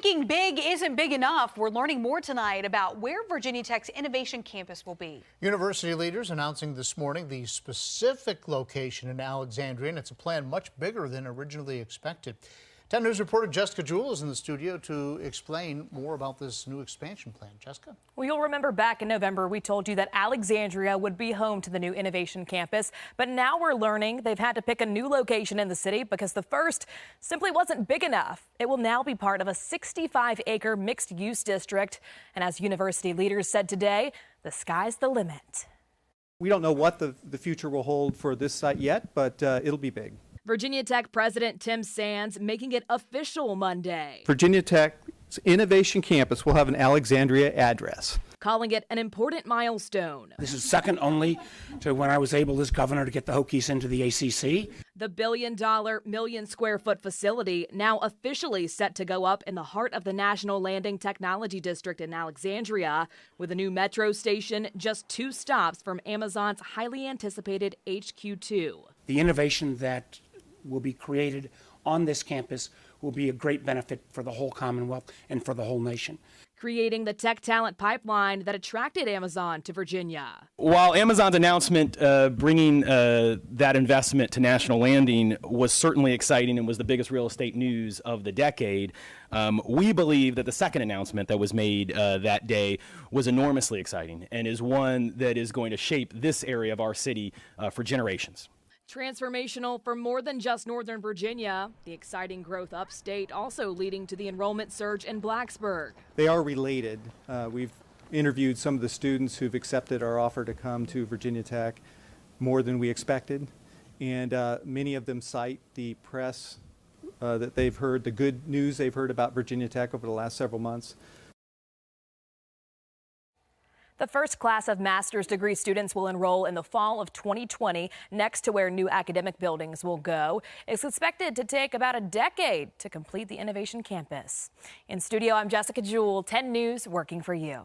Thinking big isn't big enough. We're learning more tonight about where Virginia Tech's Innovation Campus will be. University leaders announcing this morning the specific location in Alexandria, and it's a plan much bigger than originally expected. 10 News reporter Jessica Jewell is in the studio to explain more about this new expansion plan. Jessica? Well, you'll remember back in November, we told you that Alexandria would be home to the new Innovation Campus. But now we're learning they've had to pick a new location in the city because the first simply wasn't big enough. It will now be part of a 65-acre mixed-use district. And as university leaders said today, the sky's the limit. We don't know what the future will hold for this site yet, but it'll be big. Virginia Tech President Tim Sands making it official Monday. Virginia Tech's Innovation Campus will have an Alexandria address. Calling it an important milestone. This is second only to when I was able as governor to get the Hokies into the ACC. The billion-dollar, million-square-foot facility now officially set to go up in the heart of the National Landing Technology District in Alexandria, with a new metro station just 2 stops from Amazon's highly anticipated HQ2. The innovation that will be created on this campus will be a great benefit for the whole Commonwealth and for the whole nation. Creating the tech talent pipeline that attracted Amazon to Virginia. While Amazon's announcement bringing that investment to National Landing was certainly exciting and was the biggest real estate news of the decade, we believe that the second announcement that was made that day was enormously exciting and is one that is going to shape this area of our city for generations. Transformational for more than just Northern Virginia. The exciting growth upstate also leading to the enrollment surge in Blacksburg. They are related. We've interviewed some of the students who've accepted our offer to come to Virginia Tech, more than we expected. And many of them cite the press that they've heard, the good news they've heard about Virginia Tech over the last several months. The first class of master's degree students will enroll in the fall of 2020 next to where new academic buildings will go. It's expected to take about a decade to complete the Innovation Campus. In studio, I'm Jessica Jewell, 10 News, working for you.